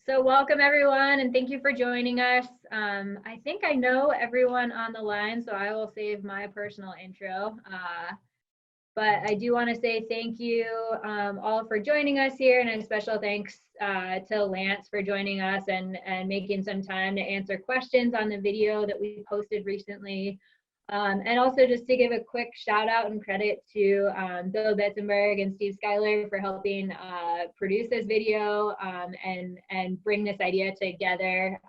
So welcome everyone, and thank you for joining us. I think I know everyone on the line, so I will save my personal intro. But I do want to say thank you all for joining us here, and a special thanks to Lance for joining us and making some time to answer questions on the video that we posted recently. And also just to give a quick shout out and credit to Bill Betzenberg and Steve Schuyler for helping produce this video and bring this idea together,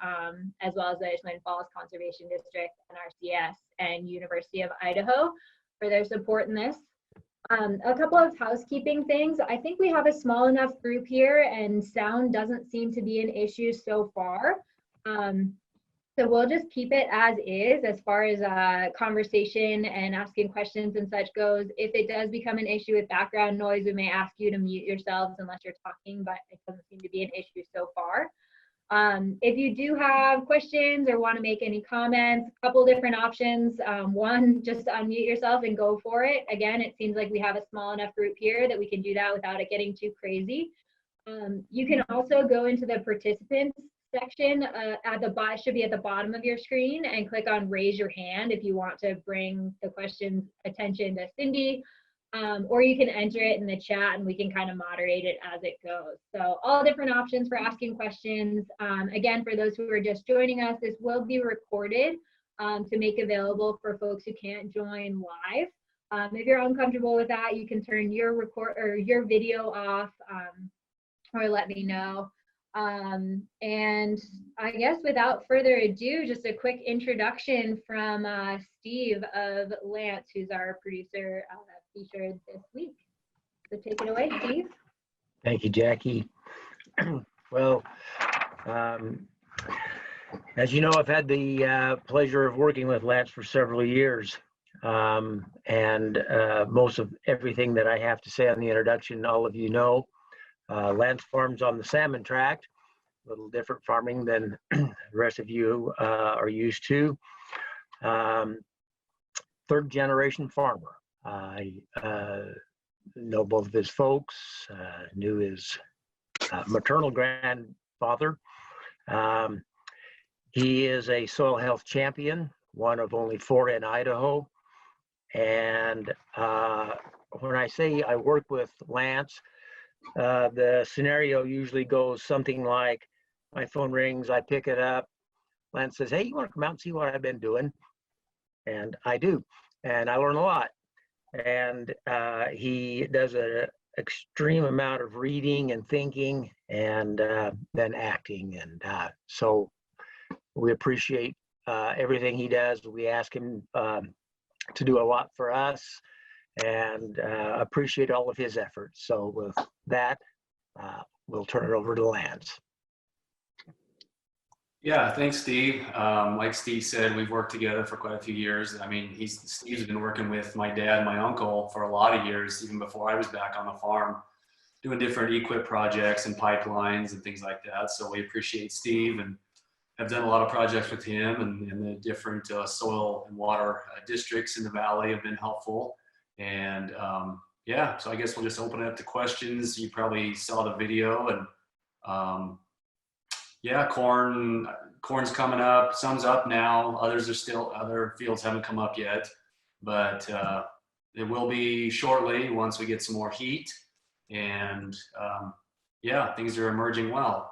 as well as the Ishmael Falls Conservation District, NRCS, and University of Idaho for their support in this. A couple of housekeeping things. I think we have a small enough group here and sound doesn't seem to be an issue so far. So we'll just keep it as far as conversation and asking questions and such goes. If it does become an issue with background noise, we may ask you to mute yourselves unless you're talking, but it doesn't seem to be an issue so far. If you do have questions or want to make any comments, a couple different options. One, just unmute yourself and go for it. Again, it seems like we have a small enough group here that we can do that without it getting too crazy. You can also go into the participants section should be at the bottom of your screen and click on raise your hand if you want to bring the question's attention to Cindy, or you can enter it in the chat and we can kind of moderate it as it goes. So all different options for asking questions. Again, for those who are just joining us, this will be recorded to make available for folks who can't join live. If you're uncomfortable with that, you can turn your video off or let me know. And I guess without further ado, just a quick introduction from Steve of Lance, who's our producer featured this week. So take it away, Steve. Thank you, Jackie. Well, as you know, I've had the pleasure of working with Lance for several years. And most of everything that I have to say on the introduction, all of you know. Lance farms on the salmon tract, a little different farming than the rest of you are used to. Third generation farmer. I know both of his folks, knew his maternal grandfather. He is a soil health champion, one of only 4 in Idaho. And when I say I work with Lance, the scenario usually goes something like, my phone rings, I pick it up, Lance says, hey, you want to come out and see what I've been doing? And I do, and I learn a lot. And he does an extreme amount of reading and thinking and then acting. And so we appreciate everything he does. We ask him to do a lot for us, and appreciate all of his efforts. So with that, we'll turn it over to Lance. Yeah, thanks, Steve. Like Steve said, we've worked together for quite a few years. I mean, Steve's been working with my dad and my uncle for a lot of years, even before I was back on the farm, doing different equip projects and pipelines and things like that. So we appreciate Steve and have done a lot of projects with him, and the different soil and water districts in the valley have been helpful. And yeah, so I guess we'll just open it up to questions. You probably saw the video, and yeah, corn's coming up. Some's up now. Other fields haven't come up yet, but it will be shortly once we get some more heat. And yeah, things are emerging well.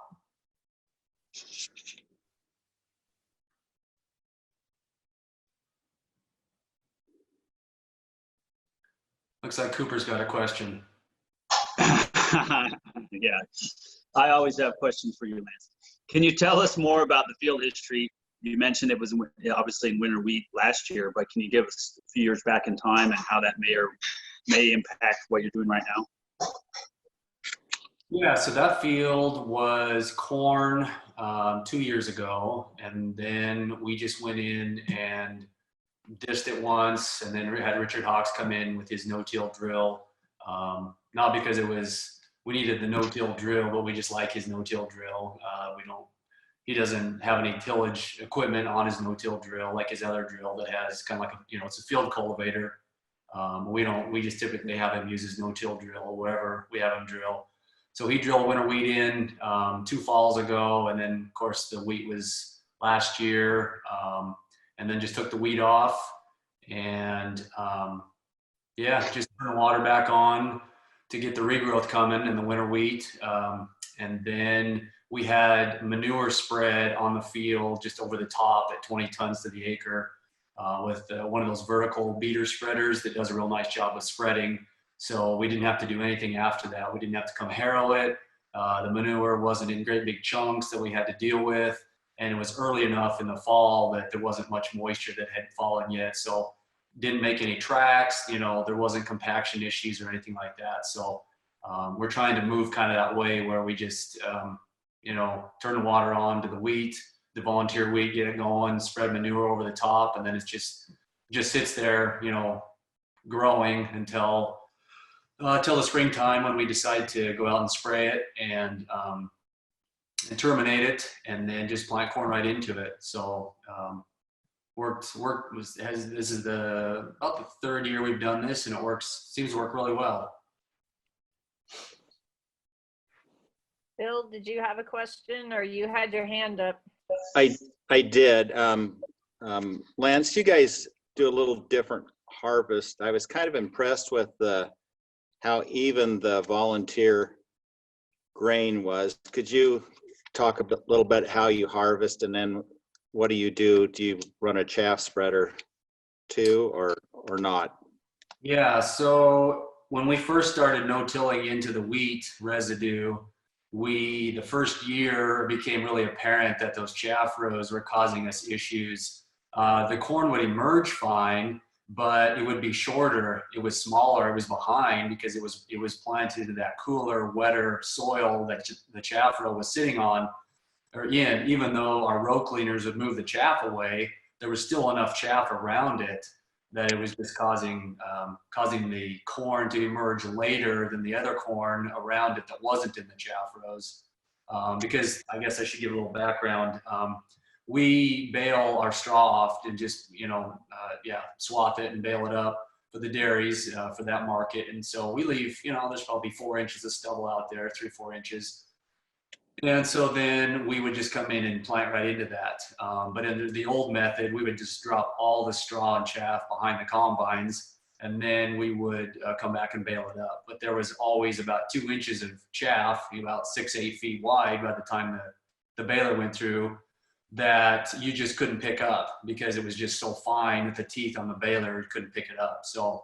Looks like Cooper's got a question. Yeah, I always have questions for you, Lance. Can you tell us more about the field history? You mentioned it was obviously in winter wheat last year, but can you give us a few years back in time and how that may impact what you're doing right now? Yeah, so that field was corn 2 years ago, and then we just went in and dished it once, and then we had Richard Hawks come in with his no-till drill. Not because we needed the no-till drill, but we just like his no-till drill. He doesn't have any tillage equipment on his no-till drill like his other drill that has kind of like it's a field cultivator. We just typically have him use his no-till drill wherever we have him drill. So he drilled winter wheat in 2 falls ago, and then of course the wheat was last year, and then just took the wheat off, and yeah, just turn the water back on to get the regrowth coming in the winter wheat, and then we had manure spread on the field just over the top at 20 tons to the acre with one of those vertical beater spreaders that does a real nice job of spreading. So we didn't have to do anything after that. We didn't have to come harrow it. The manure wasn't in great big chunks that we had to deal with. And it was early enough in the fall that there wasn't much moisture that had fallen yet. So didn't make any tracks, you know, there wasn't compaction issues or anything like that. So we're trying to move kind of that way where we just, you know, turn the water on to the wheat, the volunteer wheat, get it going, spread manure over the top, and then it just sits there, you know, growing until the springtime when we decide to go out and spray it and terminate it, and then just plant corn right into it. So this is about the 3rd year we've done this, and it seems to work really well. Bill, did you have a question, or you had your hand up? I did. Lance, you guys do a little different harvest. I was kind of impressed with how even the volunteer grain was. Could you talk a little bit how you harvest, and then what do you do? Do you run a chaff spreader too, or not? Yeah, so when we first started no-tilling into the wheat residue, the first year became really apparent that those chaff rows were causing us issues. The corn would emerge fine, but it would be shorter. It was smaller. It was behind because it was planted in that cooler, wetter soil that the chaff row was sitting on. Or even though our row cleaners would move the chaff away, there was still enough chaff around it that it was just causing the corn to emerge later than the other corn around it that wasn't in the chaff rows. Because I guess I should give a little background. We bale our straw off and just, swath it and bale it up for the dairies for that market. And so we leave, there's probably 4 inches of stubble out there, 3-4 inches. And so then we would just come in and plant right into that. But in the old method, we would just drop all the straw and chaff behind the combines, and then we would come back and bale it up. But there was always about 2 inches of chaff, about 6-8 feet wide by the time the baler went through, that you just couldn't pick up because it was just so fine that the teeth on the baler couldn't pick it up. So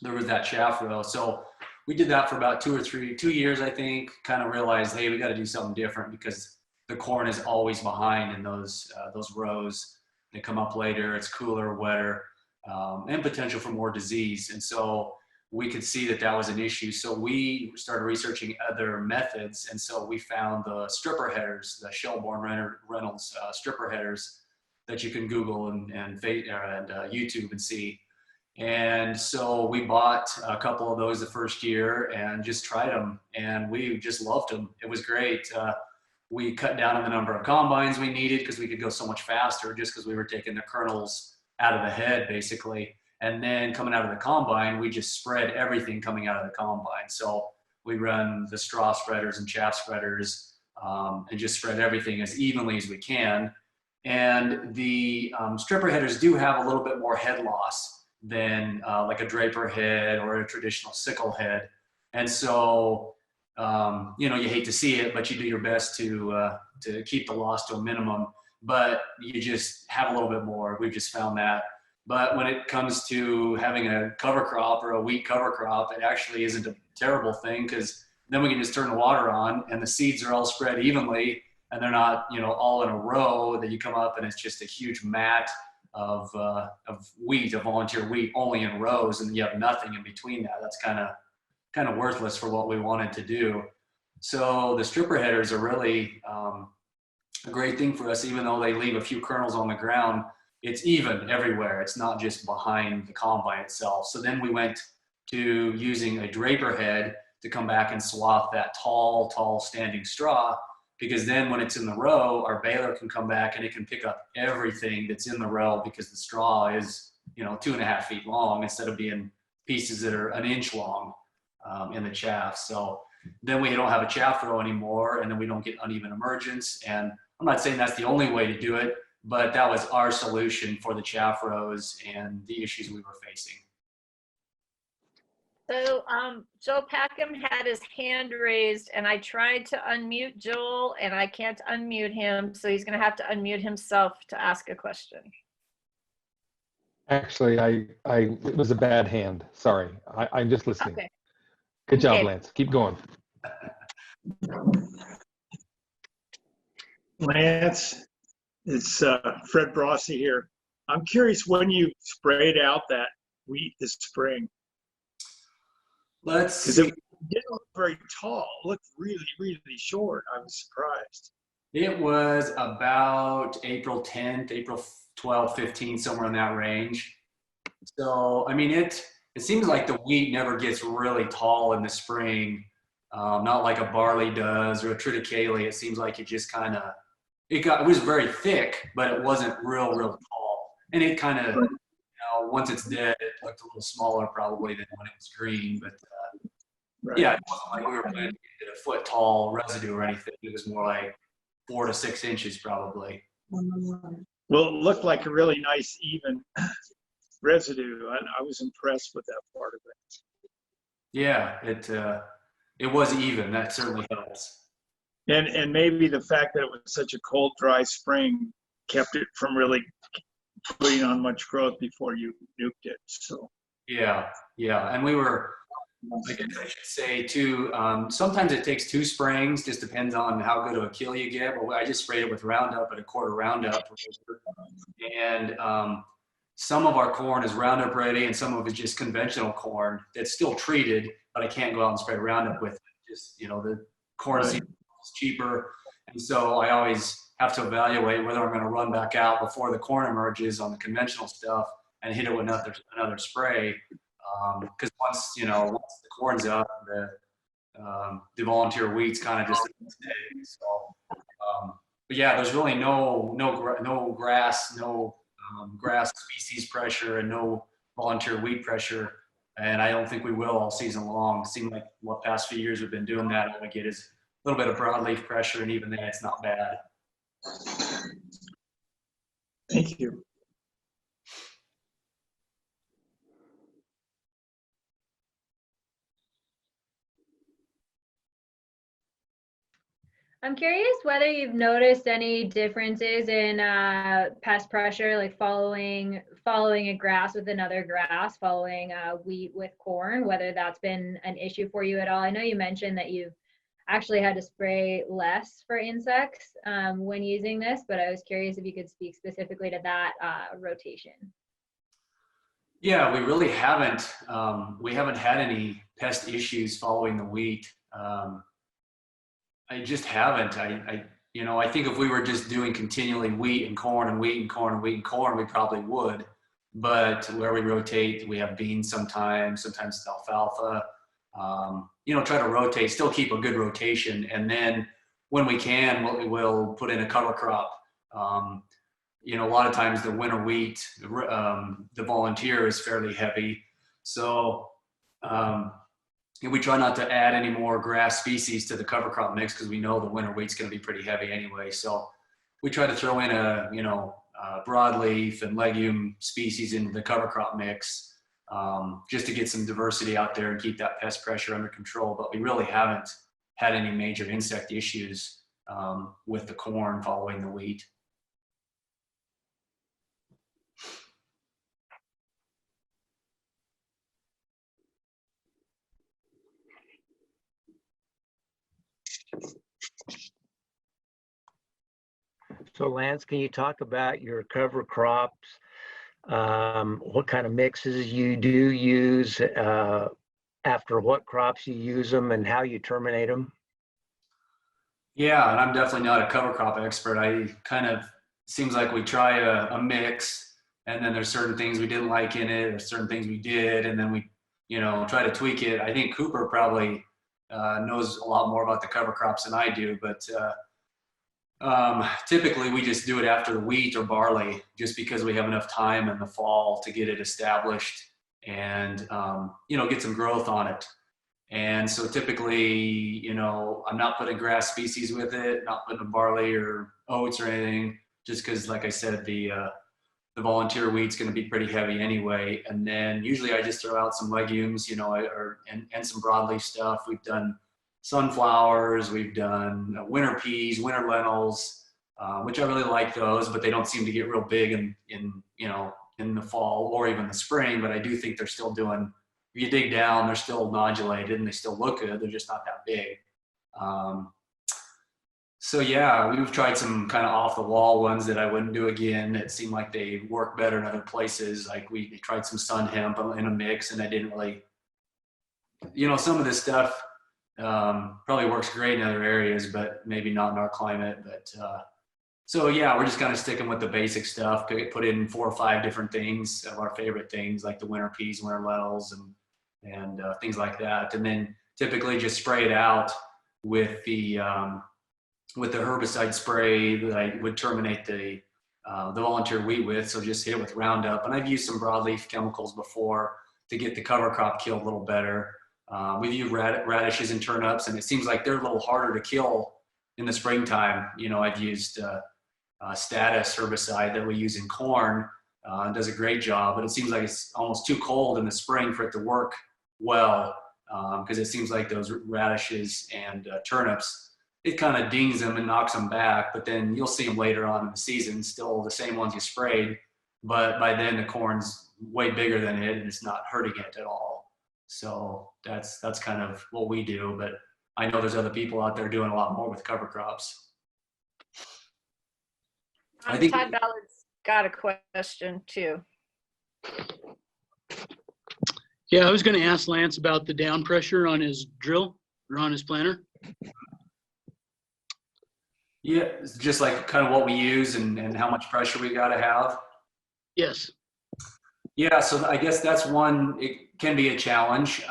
there was that chaff row. So we did that for about 2 years, I think, kind of realized, hey, we got to do something different because the corn is always behind in those rows. They come up later, it's cooler, wetter, and potential for more disease. And so we could see that was an issue. So we started researching other methods. And so we found the stripper headers, the Shelbourne Reynolds stripper headers that you can Google and YouTube and see. And so we bought a couple of those the first year and just tried them, and we just loved them. It was great. We cut down on the number of combines we needed because we could go so much faster just because we were taking the kernels out of the head basically. And then coming out of the combine, we just spread everything coming out of the combine. So we run the straw spreaders and chaff spreaders and just spread everything as evenly as we can. And the stripper headers do have a little bit more head loss than like a draper head or a traditional sickle head. And so, you hate to see it, but you do your best to keep the loss to a minimum, but you just have a little bit more. We've just found that. But when it comes to having a cover crop or a wheat cover crop, it actually isn't a terrible thing because then we can just turn the water on and the seeds are all spread evenly and they're not, all in a row that you come up and it's just a huge mat of wheat, of volunteer wheat, only in rows, and you have nothing in between that. That's kind of worthless for what we wanted to do. So the stripper headers are really a great thing for us, even though they leave a few kernels on the ground. It's even everywhere. It's not just behind the combine itself. So then we went to using a draper head to come back and swath that tall standing straw, because then when it's in the row, our baler can come back and it can pick up everything that's in the row because the straw is, 2.5 feet long instead of being pieces that are 1 inch long in the chaff. So then we don't have a chaff row anymore, and then we don't get uneven emergence. And I'm not saying that's the only way to do it, but that was our solution for the chaff rows and the issues we were facing. So Joel Packham had his hand raised, and I tried to unmute Joel, and I can't unmute him, so he's going to have to unmute himself to ask a question. Actually, it was a bad hand. Sorry, I'm just listening. Okay. Good job, Okay. Lance. Keep going. Lance, it's Fred Brossi here. I'm curious when you sprayed out that wheat this spring. Let's Because it didn't look very tall. It looked really, really short. I was surprised. It was about April 10th, April 12th, 15th, somewhere in that range. So, I mean, it seems like the wheat never gets really tall in the spring, not like a barley does or a triticale. It seems like it just kind of, it was very thick, but it wasn't real tall. And it kind of, once it's dead, it looked a little smaller probably than when it was green. But Right. yeah, it wasn't like we were planting to get a foot tall residue or anything. It was more like 4 to 6 inches probably. Well, it looked like a really nice, even residue. And I was impressed with that part of it. Yeah, it was even. That certainly helps. And maybe the fact that it was such a cold, dry spring kept it from really putting on much growth before you nuked it. So Yeah, and we were, I guess I should say too, sometimes it takes 2 sprayings, just depends on how good of a kill you get. But I just sprayed it with Roundup at a quarter Roundup. And some of our corn is Roundup ready and some of it's just conventional corn that's still treated, but I can't go out and spray Roundup with it. Just, the corn seed is cheaper. And so I always have to evaluate whether I'm going to run back out before the corn emerges on the conventional stuff and hit it with another spray. Because once the corn's up, the volunteer wheat's kind of just stay. So, but yeah, there's really no grass, grass species pressure, and no volunteer wheat pressure. And I don't think we will all season long. It seems like the past few years we've been doing that. All we get is a little bit of broadleaf pressure, and even then it's not bad. thank you. I'm curious whether you've noticed any differences in pest pressure, like following a grass with another grass, following wheat with corn, whether that's been an issue for you at all. I know you mentioned that you've actually had to spray less for insects when using this, but I was curious if you could speak specifically to that rotation. Yeah, we really haven't. We haven't had any pest issues following the wheat. I just haven't. I think if we were just doing continually wheat and corn and wheat and corn and wheat and corn, we probably would. But where we rotate, we have beans sometimes it's alfalfa. Try to rotate, still keep a good rotation. And then when we can, we'll put in a cover crop. A lot of times the winter wheat, the volunteer is fairly heavy. So, we try not to add any more grass species to the cover crop mix because we know the winter wheat's going to be pretty heavy anyway. So we try to throw in a broadleaf and legume species into the cover crop mix just to get some diversity out there and keep that pest pressure under control. But we really haven't had any major insect issues with the corn following the wheat. So Lance, can you talk about your cover crops? What kind of mixes you do use, after what crops you use them, and how you terminate them? Yeah, and I'm definitely not a cover crop expert. Seems like we try a mix, and then there's certain things we didn't like in it, or certain things we did, and then we, try to tweak it. I think Cooper probably knows a lot more about the cover crops than I do, but typically we just do it after wheat or barley, just because we have enough time in the fall to get it established and, get some growth on it. And so typically, you know, I'm not putting grass species with it, not putting barley or oats or anything, just because, like I said, the volunteer wheat's going to be pretty heavy anyway. And then usually I just throw out some legumes, you know, and some broadleaf stuff. We've done sunflowers, we've done winter peas, winter lentils, which I really like those, but they don't seem to get real big in you know, in the fall or even the spring. But I do think they're still doing, if you dig down, they're still nodulated and they still look good. They're just not that big. So yeah, we've tried some kind of off the wall ones that I wouldn't do again. That seemed like they work better in other places. Like we tried some sun hemp in a mix, and I didn't really, you know, some of this stuff probably works great in other areas, but maybe not in our climate. But so yeah, we're just kind of sticking with the basic stuff. Put in 4 or 5 different things of our favorite things, like the winter peas, winter lentils, and things like that. And then typically just spray it out with the herbicide spray that I would terminate the volunteer wheat with. So just hit it with Roundup. And I've used some broadleaf chemicals before to get the cover crop killed a little better. We've used radishes and turnips, and it seems like they're a little harder to kill in the springtime. You know, I've used status herbicide that we use in corn. It does a great job, but it seems like it's almost too cold in the spring for it to work well, because it seems like those radishes and turnips, it kind of dings them and knocks them back, but then you'll see them later on in the season, still the same ones you sprayed, but by then the corn's way bigger than it and it's not hurting it at all. So that's kind of what we do, but I know there's other people out there doing a lot more with cover crops. I think Todd Ballard's got a question too. Yeah, I was going to ask Lance about the down pressure on his drill or on his planter. Yeah, it's just like kind of what we use and how much pressure we got to have. Yes. Yeah, so I guess that's one, it can be a challenge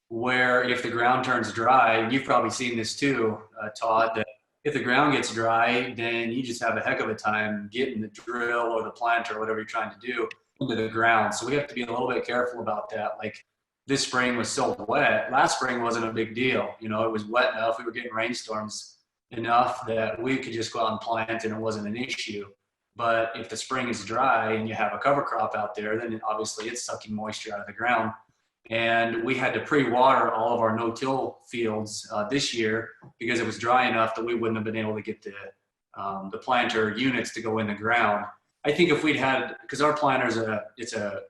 where if the ground turns dry, you've probably seen this too, Todd, that if the ground gets dry, then you just have a heck of a time getting the drill or the planter or whatever you're trying to do into the ground. So we have to be a little bit careful about that. Like this spring was so wet. Last spring wasn't a big deal. You know, it was wet enough. We were getting rainstorms enough that we could just go out and plant and it wasn't an issue. But if the spring is dry and you have a cover crop out there, then obviously it's sucking moisture out of the ground. And we had to pre-water all of our no-till fields this year because it was dry enough that we wouldn't have been able to get the planter units to go in the ground. I think if we'd had, because our planter's it's a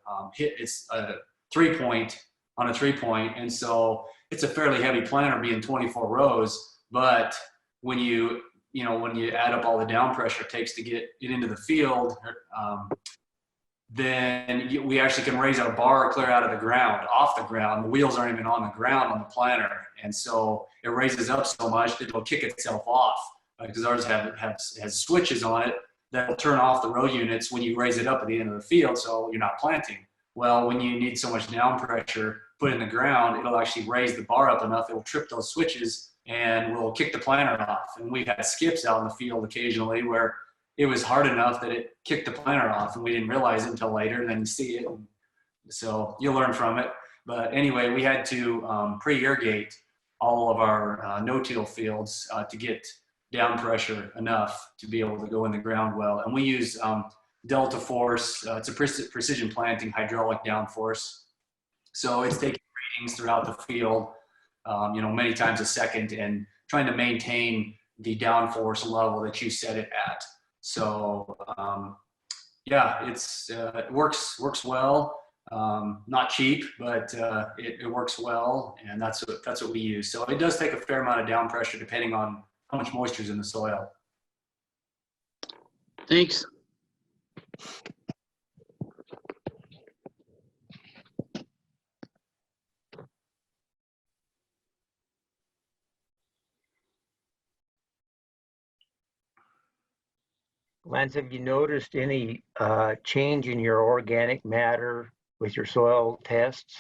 3-point on a 3-point, and so it's a fairly heavy planter being 24 rows. But when you add up all the down pressure it takes to get it into the field, then we actually can raise our bar clear out of the ground, off the ground. The wheels aren't even on the ground on the planter. And so it raises up so much that it'll kick itself off because ours has switches on it that'll turn off the row units when you raise it up at the end of the field so you're not planting. Well, when you need so much down pressure put in the ground, it'll actually raise the bar up enough, it'll trip those switches and will kick the planter off. And we've had skips out in the field occasionally where it was hard enough that it kicked the planter off and we didn't realize it until later, and then you see it. And so you'll learn from it. But anyway, we had to pre-irrigate all of our no-till fields to get down pressure enough to be able to go in the ground well. And we use Delta Force. It's a precision planting hydraulic down force. So it's taking readings throughout the field, many times a second and trying to maintain the downforce level that you set it at. So it works well. Not cheap, but it works well, and that's what we use. So it does take a fair amount of down pressure depending on how much moisture is in the soil. Thanks. Lance, have you noticed any change in your organic matter with your soil tests?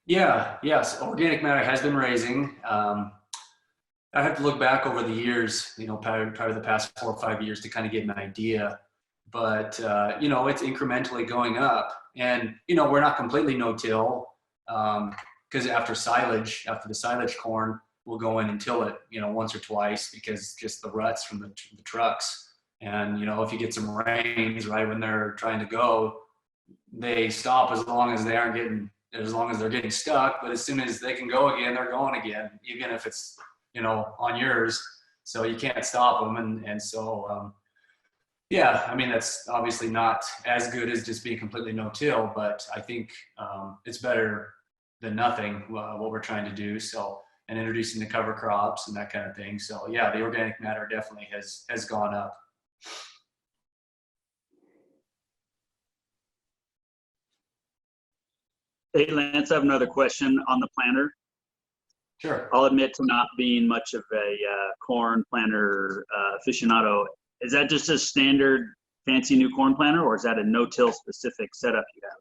Yes, organic matter has been raising. I have to look back over the years, probably the past 4 or 5 years to kind of get an idea. But, it's incrementally going up. And, we're not completely no-till. because after the silage corn, we'll go in and till it, once or twice, because just the ruts from the trucks. And, if you get some rains right when they're trying to go, they stop as long as they're getting stuck. But as soon as they can go again, they're going again, even if it's, on yours. So you can't stop them. And so, yeah, I mean, that's obviously not as good as just being completely no-till, but I think it's better than nothing, what we're trying to do. So, and introducing the cover crops and that kind of thing. So yeah, the organic matter definitely has gone up. Hey, Lance, I have another question on the planter. Sure. I'll admit to not being much of a corn planter aficionado. Is that just a standard fancy new corn planter, or is that a no-till specific setup you have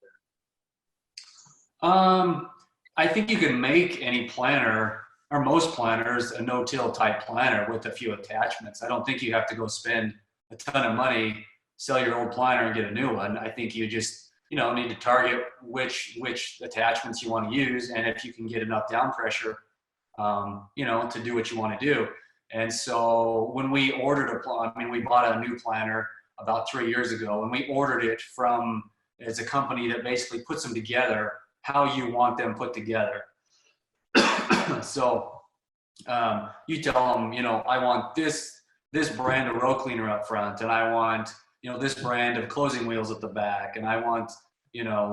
there? I think you can make any planter, or most planters, a no-till type planter with a few attachments. I don't think you have to go spend a ton of money, sell your old planter and get a new one. I think you just, need to target which attachments you want to use, and if you can get enough down pressure, to do what you want to do. And so when we ordered we bought a new planter about 3 years ago, and we ordered it as a company that basically puts them together how you want them put together. So you tell them, I want this brand of row cleaner up front, and I want, this brand of closing wheels at the back, and I want,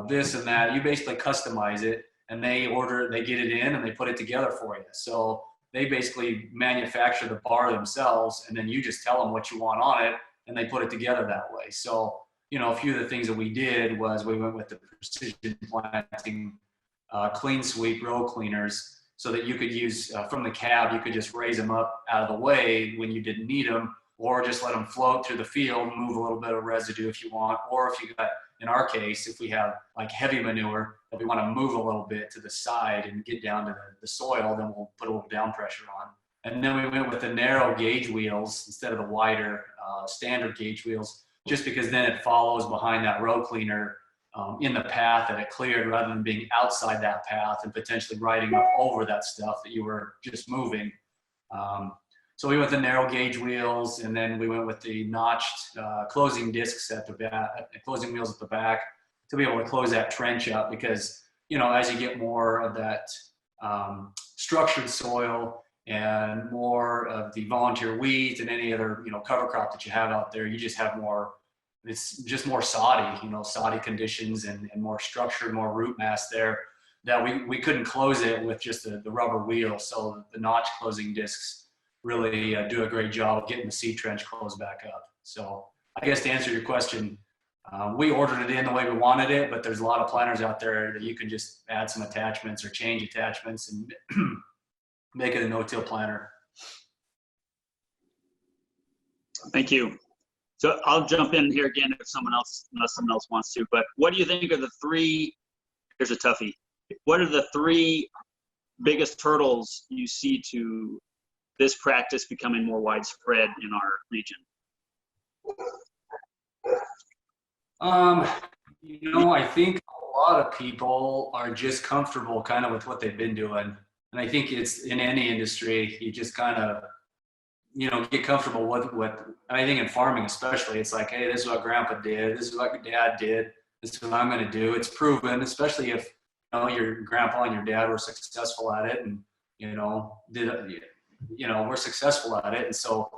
this and that. You basically customize it, and they get it in, and they put it together for you. So they basically manufacture the bar themselves, and then you just tell them what you want on it, and they put it together that way. So, a few of the things that we did was we went with the precision planting clean sweep row cleaners, so that you could use from the cab, you could just raise them up out of the way when you didn't need them, or just let them float through the field, move a little bit of residue if you want, or if you got, in our case, if we have like heavy manure that we want to move a little bit to the side and get down to the soil, then we'll put a little down pressure on. And then we went with the narrow gauge wheels instead of the wider standard gauge wheels, just because then it follows behind that row cleaner in the path that it cleared, rather than being outside that path and potentially riding up over that stuff that you were just moving. So we went with the narrow gauge wheels, and then we went with the notched closing discs at the back, closing wheels at the back, to be able to close that trench up, because, as you get more of that structured soil and more of the volunteer weeds and any other, cover crop that you have out there, you just have more, it's just more soddy, soddy conditions and more structured, more root mass there, that we couldn't close it with just the rubber wheel. So the notch closing discs really do a great job of getting the seed trench closed back up. So I guess to answer your question, we ordered it in the way we wanted it, but there's a lot of planters out there that you can just add some attachments or change attachments and make it a no-till planter. Thank you. So I'll jump in here again unless someone else wants to, but what do you think are the three, here's a toughie, what are the three biggest hurdles you see to this practice becoming more widespread in our region? I think a lot of people are just comfortable kind of with what they've been doing. And I think it's in any industry, you just kind of, get comfortable with what, I think in farming especially, it's like, hey, this is what grandpa did. This is what dad did. This is what I'm going to do. It's proven, especially if, your grandpa and your dad were successful at it, and, we're successful at it. And so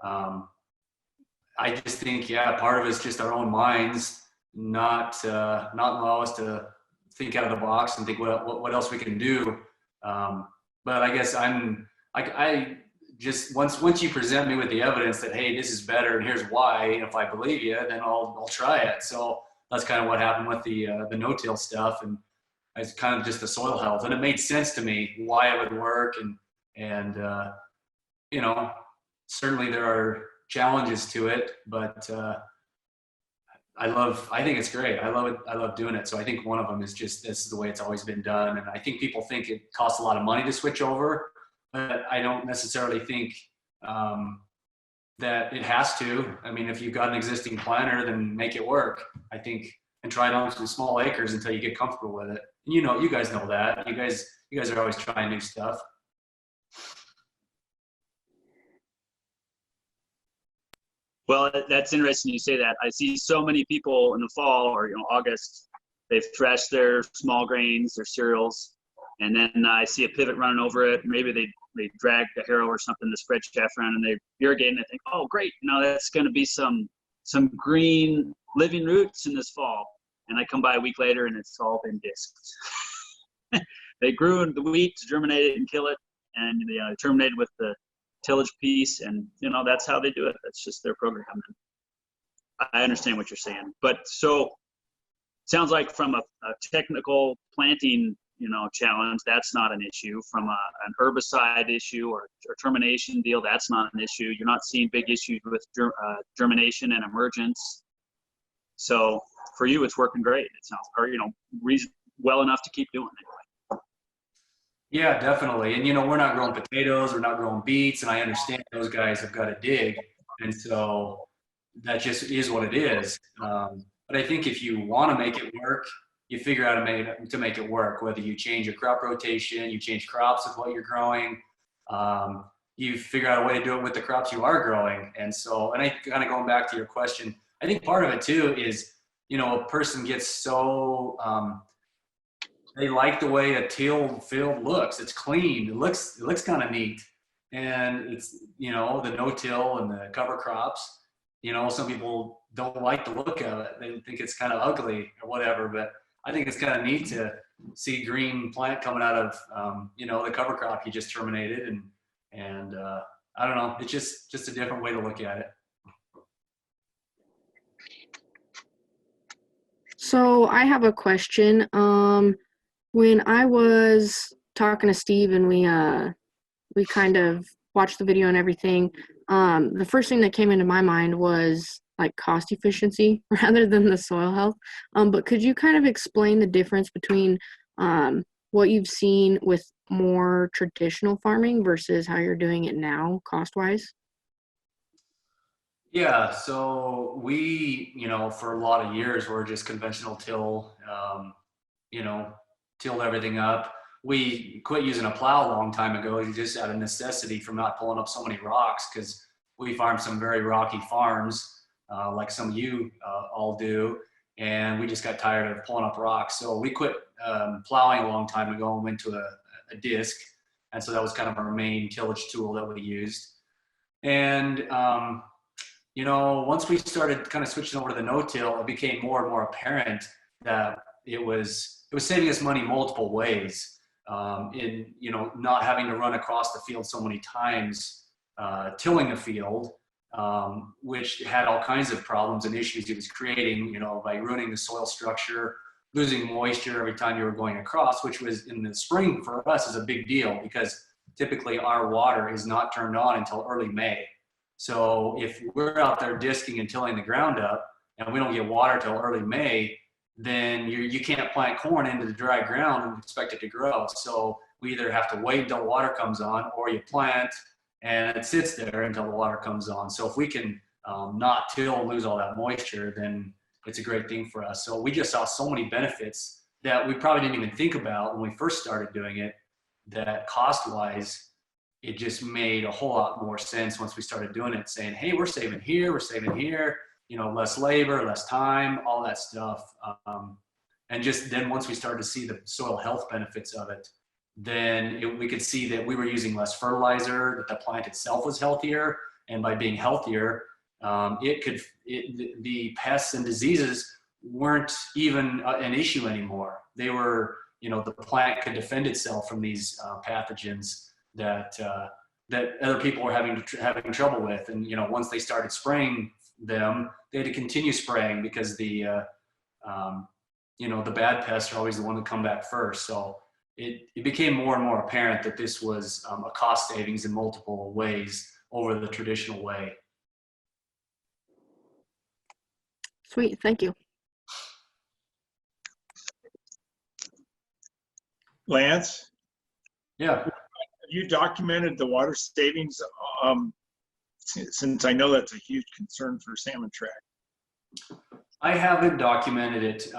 I just think, part of it's just our own minds, not allow us to think out of the box and think what else we can do. But I guess I just, once you present me with the evidence that, hey, this is better and here's why, and if I believe you, then I'll try it. So that's kind of what happened with the no-till stuff, and it's kind of just the soil health, and it made sense to me why it would work, and certainly there are challenges to it, but I think it's great. I love it. I love doing it. So I think one of them is just, this is the way it's always been done. And I think people think it costs a lot of money to switch over, but I don't necessarily think that it has to. I mean, if you've got an existing planter, then make it work, I think, and try it on some small acres until you get comfortable with it. And you guys know that. you guys are always trying new stuff. Well, that's interesting you say that. I see so many people in the fall or August, they've threshed their small grains, their cereals, and then I see a pivot running over it. Maybe they drag the harrow or something to spread chaff around and they irrigate and I think, oh great, that's going to be some green living roots in this fall. And I come by a week later and it's all been disked. They grew the wheat to germinate it and kill it, and they terminated with the tillage piece, and that's how they do it. That's just their program. I understand what you're saying, but so sounds like from a technical planting challenge, that's not an issue. From an herbicide issue or termination deal, that's not an issue. You're not seeing big issues with germination and emergence. So for you, it's working great. It sounds, or well enough to keep doing it. Yeah, definitely. And we're not growing potatoes, we're not growing beets, and I understand those guys have got to dig, and so that just is what it is. But I think if you want to make it work, you figure out to make it work. Whether you change your crop rotation, you change crops with what you're growing, you figure out a way to do it with the crops you are growing. And so, and I kind of going back to your question, I think part of it too is a person gets so they like the way a tilled field looks. It's clean. It looks kind of neat. And it's, the no-till and the cover crops, some people don't like the look of it. They think it's kind of ugly or whatever, but I think it's kind of neat to see green plant coming out of, the cover crop you just terminated. And I don't know, it's just a different way to look at it. So I have a question. When I was talking to Steve and we kind of watched the video and everything, the first thing that came into my mind was like cost efficiency rather than the soil health. But could you kind of explain the difference between what you've seen with more traditional farming versus how you're doing it now cost-wise? Yeah, so we, for a lot of years, we're just conventional till, tilled everything up. We quit using a plow a long time ago, just out of necessity from not pulling up so many rocks, because we farm some very rocky farms, like some of you all do, and we just got tired of pulling up rocks. So we quit plowing a long time ago and went to a disc, and so that was kind of our main tillage tool that we used. And once we started kind of switching over to the no-till, it became more and more apparent that it was saving us money multiple ways, in not having to run across the field so many times, tilling the field, which had all kinds of problems and issues it was creating, by ruining the soil structure, losing moisture every time you were going across, which was in the spring for us is a big deal because typically our water is not turned on until early May. So if we're out there disking and tilling the ground up and we don't get water till early May, then you can't plant corn into the dry ground and expect it to grow. So we either have to wait until water comes on, or you plant and it sits there until the water comes on. So if we can not till and lose all that moisture, then it's a great thing for us. So we just saw so many benefits that we probably didn't even think about when we first started doing it, that cost-wise, it just made a whole lot more sense once we started doing it, saying, hey, we're saving here, less labor, less time, all that stuff. And just then once we started to see the soil health benefits of it, then we could see that we were using less fertilizer, that the plant itself was healthier. And by being healthier, the pests and diseases weren't even an issue anymore. They were, the plant could defend itself from these pathogens that other people were having trouble with. And, once they started spraying them, they had to continue spraying because the bad pests are always the one that come back first. So it became more and more apparent that this was a cost savings in multiple ways over the traditional way. Sweet, thank you. Lance? Yeah. Have you documented the water savings? Since I know that's a huge concern for salmon track. I haven't documented it.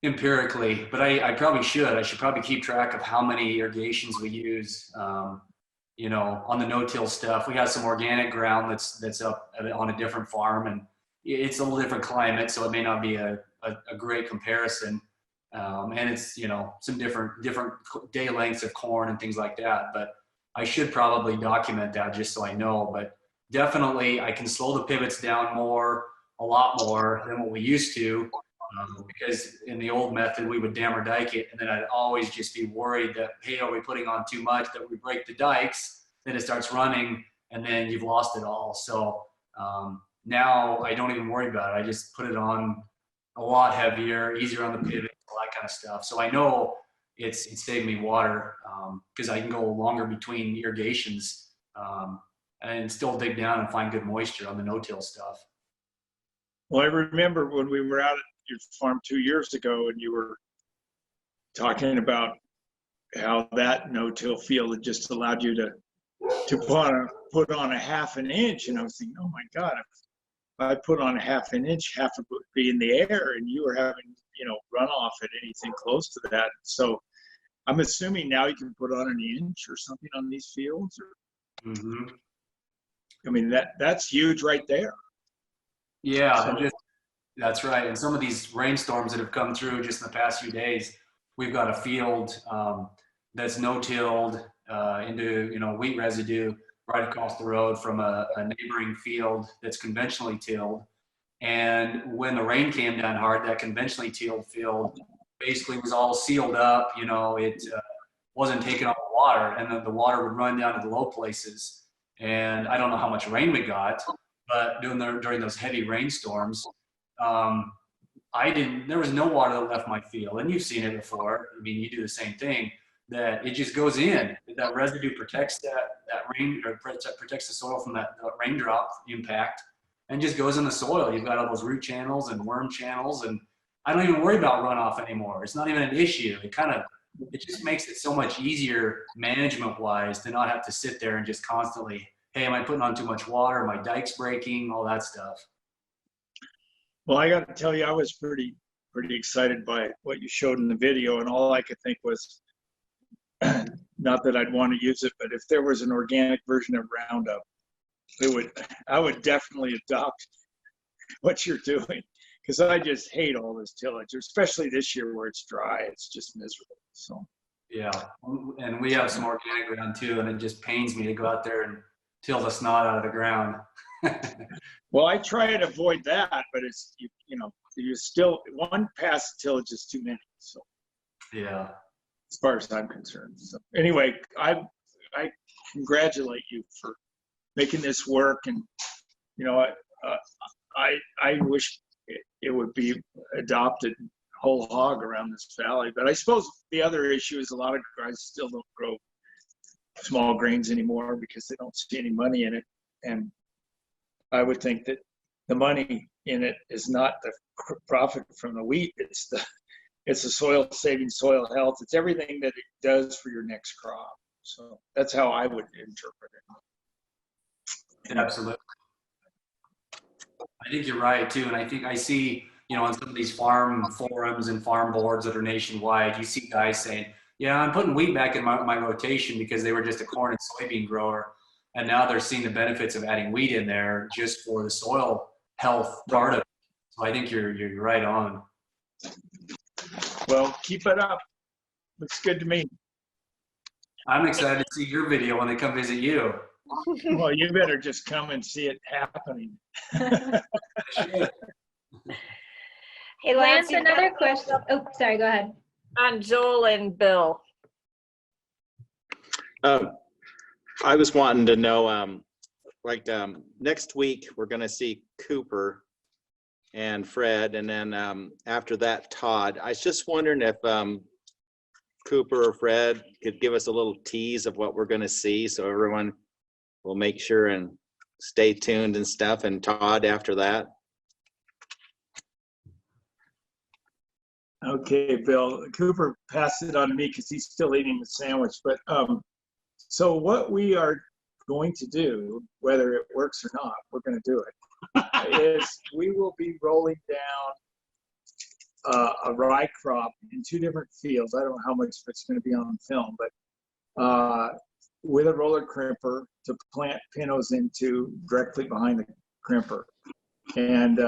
empirically, but I probably should. I should probably keep track of how many irrigations we use. You know, on the no-till stuff, we got some organic ground that's up on a different farm, and it's a little different climate, so it may not be a great comparison. And it's, you know, some different day lengths of corn and things like that. But I should probably document that just so I know. But definitely, I can slow the pivots down a lot more than what we used to. Because in the old method, we would dam or dike it, and then I'd always just be worried that, hey, are we putting on too much, that we break the dikes, then it starts running, and then you've lost it all. So now I don't even worry about it. I just put it on a lot heavier, easier on the pivot, all that kind of stuff. So I know it's saving me water because I can go longer between irrigations and still dig down and find good moisture on the no-till stuff. Well, I remember when we were out at your farm 2 years ago, and you were talking about how that no-till field had just allowed you to put on a half an inch, and I was thinking, oh my God, if I put on a half an inch, half of it would be in the air, and you were having, you know, runoff at anything close to that. So I'm assuming now you can put on an inch or something on these fields. Or, I mean, that's huge right there. Yeah, So, that's right. And some of these rainstorms that have come through just in the past few days, we've got a field that's no-tilled into, you know, wheat residue right across the road from a neighboring field that's conventionally tilled. And when the rain came down hard, that conventionally tilled field basically was all sealed up. You know, it wasn't taking all the water, and the water would run down to the low places. And I don't know how much rain we got, but during those heavy rainstorms, there was no water that left my field. And you've seen it before. I mean, you do the same thing, that it just goes in. That residue protects that rain, or protects the soil from that raindrop impact, and just goes in the soil. You've got all those root channels and worm channels, and I don't even worry about runoff anymore. It's not even an issue. It just makes it so much easier management-wise to not have to sit there and just constantly, hey, am I putting on too much water? Are my dikes breaking? All that stuff. well, I got to tell you, I was pretty excited by what you showed in the video, and all I could think was, not that I'd want to use it, but if there was an organic version of Roundup, I would definitely adopt what you're doing, because I just hate all this tillage, especially this year where it's dry. It's just miserable. So Yeah, and we have some organic ground too, and it just pains me to go out there and till the snot out of the ground. well, I try and avoid that, but it's you still, one pass tillage is too many. So Yeah. as far as I'm concerned. So anyway, I congratulate you for making this work, and you know, I wish it would be adopted whole hog around this valley. But I suppose the other issue is a lot of guys still don't grow small grains anymore because they don't see any money in it. And I would think that the money in it is not the profit from the wheat. It's the soil saving, soil health. It's everything that it does for your next crop. So that's how I would interpret it. Absolutely. I think you're right too. And I think I see, you know, on some of these farm forums and farm boards that are nationwide, you see guys saying, yeah, I'm putting wheat back in my rotation because they were just a corn and soybean grower. And now they're seeing the benefits of adding wheat in there just for the soil health part of it. So I think you're right on. Well, keep it up. Looks good to me. I'm excited to see your video when they come visit you. Well, you better just come and see it happening. Hey, Lance, you another got question. Oh, sorry, go ahead. on Joel and Bill. I was wanting to know, next week, we're going to see Cooper and Fred, and then after that, Todd. I was just wondering if Cooper or Fred could give us a little tease of what we're going to see, so everyone will make sure and stay tuned and stuff. And Todd after that. Okay, Bill. Cooper passed it on to me because he's still eating the sandwich. But so what we are going to do, whether it works or not, we're going to do it, is we will be rolling a rye crop in 2 different fields. I don't know how much of it's going to be on film, but with a roller crimper to plant pinnos into directly behind the crimper. And,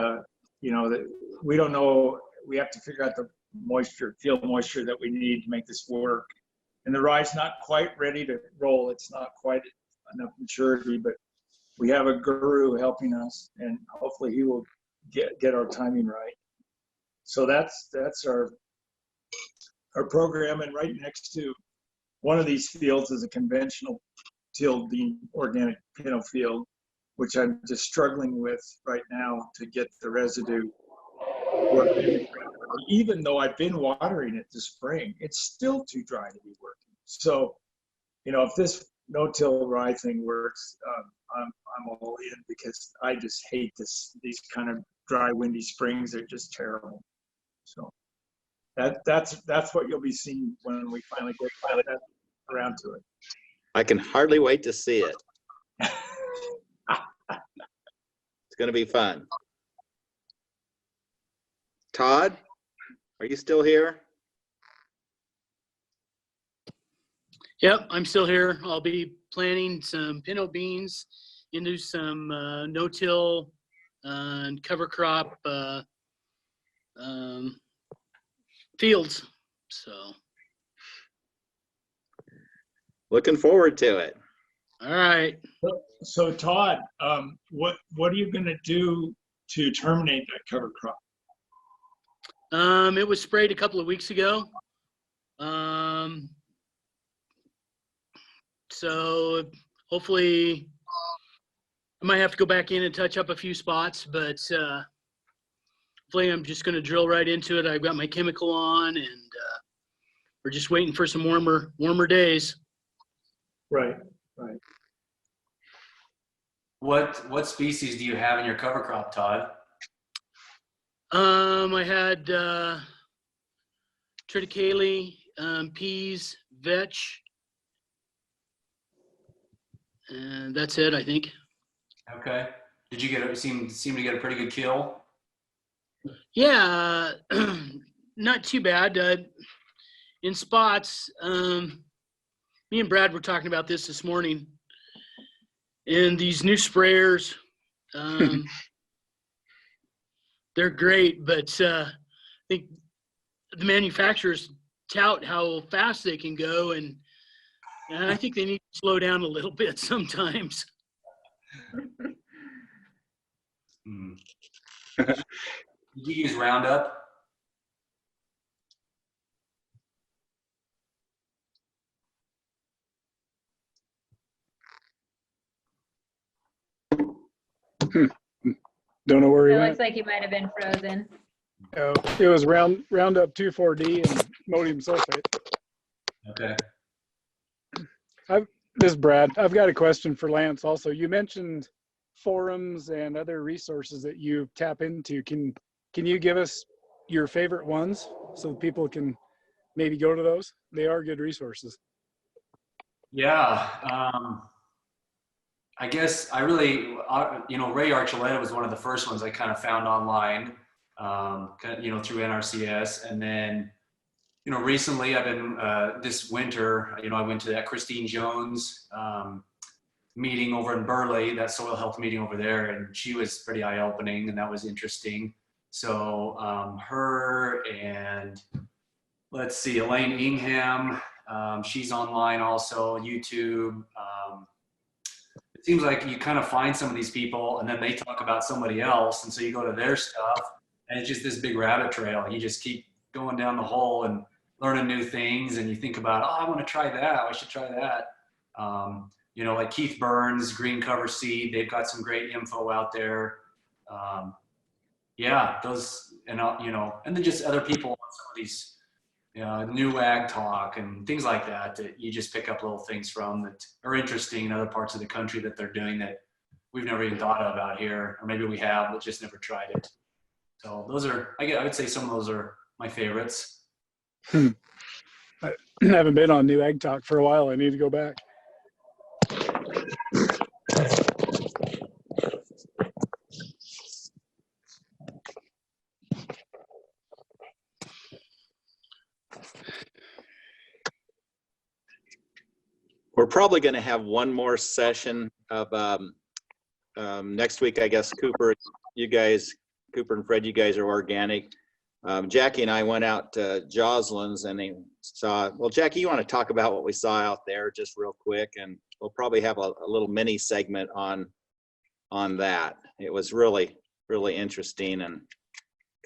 you know, we don't know, we have to figure out the field moisture that we need to make this work. And the rye's not quite ready to roll. It's not quite enough maturity, but we have a guru helping us, and hopefully he will get our timing right. So that's our program. And right next to one of these fields is a conventional tilled bean organic pinno field, which I'm just struggling with right now to get the residue working. Even though I've been watering it this spring, it's still too dry to be working. So, you know, if this no-till rye thing works, I'm all in, because I just hate these kind of dry, windy springs. They're just terrible. So that's what you'll be seeing when we finally get around to it. I can hardly wait to see it. It's going to be fun. Todd, are you still here? Yep, I'm still here. I'll be planting some pinto beans into some no-till and cover crop fields. So Looking forward to it. all right. So Todd, what are you going to do to terminate that cover crop? It was sprayed a couple of weeks ago. So hopefully I might have to go back in and touch up a few spots, but hopefully I'm just going to drill right into it. I've got my chemical on, and we're just waiting for some warmer days. Right. What species do you have in your cover crop, Todd? I had triticale, peas, vetch, and that's it, I think. Okay. Did you seem to get a pretty good kill? Yeah, not too bad. In spots, me and Brad were talking about this morning. And these new sprayers, they're great, but I think the manufacturers tout how fast they can go, and I think they need to slow down a little bit sometimes. Did you use Roundup? Don't know where he It went. looks like he might have been frozen. Oh, it was Roundup 2,4-D and ammonium sulfate. Okay. This is Brad. I've got a question for Lance also. You mentioned forums and other resources that you tap into. Can you give us your favorite ones so people can maybe go to those? They are good resources. Yeah. I guess I really, Ray Archuleta was one of the first ones I kind of found online, through NRCS. And then, recently I've been, this winter, I went to that Christine Jones meeting over in Burley, that soil health meeting over there, and she was pretty eye-opening, and that was interesting. So her and, let's see, Elaine Ingham, she's online also, YouTube. It seems like you kind of find some of these people and then they talk about somebody else. And so you go to their stuff and it's just this big rabbit trail. You just keep going down the hole and learning new things. And you think about, oh, I want to try that. I should try that. Like Keith Burns, Green Cover Seed, they've got some great info out there. Those, and then just other people on some of these new ag talk and things like that you just pick up little things from that are interesting in other parts of the country that they're doing that we've never even thought of out here, or maybe we have but just never tried it. So those are, I would say some of those are my favorites. I haven't been on New Ag Talk for a while. I need to go back. We're probably going to have one more session of next week, I guess. Cooper and Fred, you guys are organic. Jackie and I went out to Joslyn's and they saw, well, Jackie, you want to talk about what we saw out there just real quick? And we'll probably have a little mini segment on that. It was really, really interesting and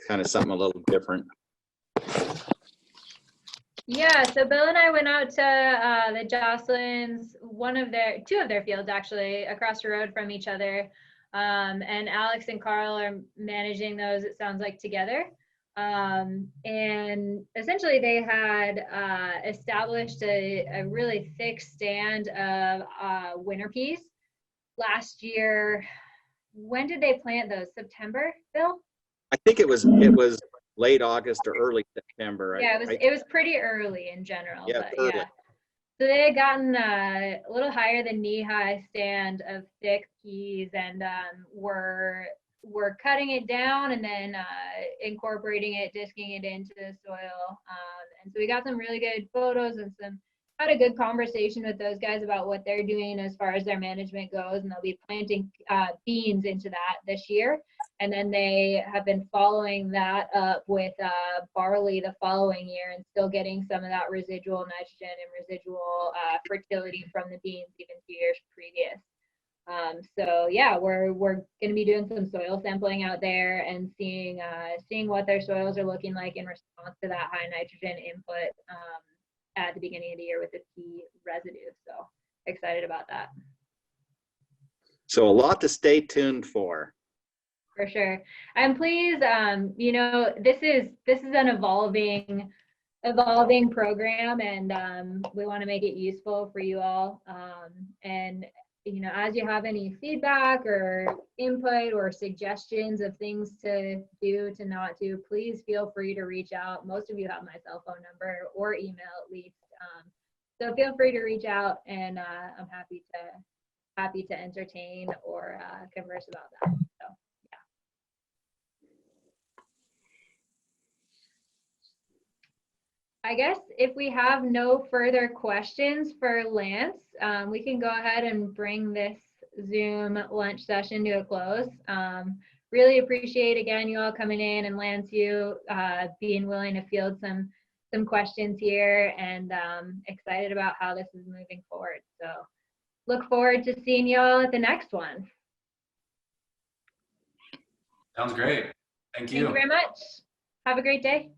kind of something a little different. Yeah, so Bill and I went out to the Jocelyn's, two of their fields actually, across the road from each other. And Alex and Carl are managing those, it sounds like, together. And essentially they had established a really thick stand of winter peas last year. When did they plant those? September, Bill? I think it was late August or early September. Yeah, it was pretty early in general. Yeah, but early. yeah. So they had gotten a little higher than knee-high stand of thick peas, and were cutting it down and then incorporating it, disking it into the soil. And so we got some really good photos and had a good conversation with those guys about what they're doing as far as their management goes, and they'll be planting beans into that this year. And then they have been following that up with barley the following year, and still getting some of that residual nitrogen and residual fertility from the beans even 2 years previous. So yeah, we're going to be doing some soil sampling out there and seeing what their soils are looking like in response to that high nitrogen input at the beginning of the year with the pea residue. So excited about that. So a lot to stay tuned for. For sure. And please, this is an evolving program, and we want to make it useful for you all. And as you have any feedback or input or suggestions of things to do, to not do, please feel free to reach out. Most of you have my cell phone number or email at least. So feel free to reach out, and I'm happy to entertain or converse about that. So. I guess if we have no further questions for Lance, we can go ahead and bring this Zoom lunch session to a close. Really appreciate, again, you all coming in, and Lance, you being willing to field some questions here, and excited about how this is moving forward. So look forward to seeing you all at the next one. Sounds great. Thank you. Thank you very much. Have a great day.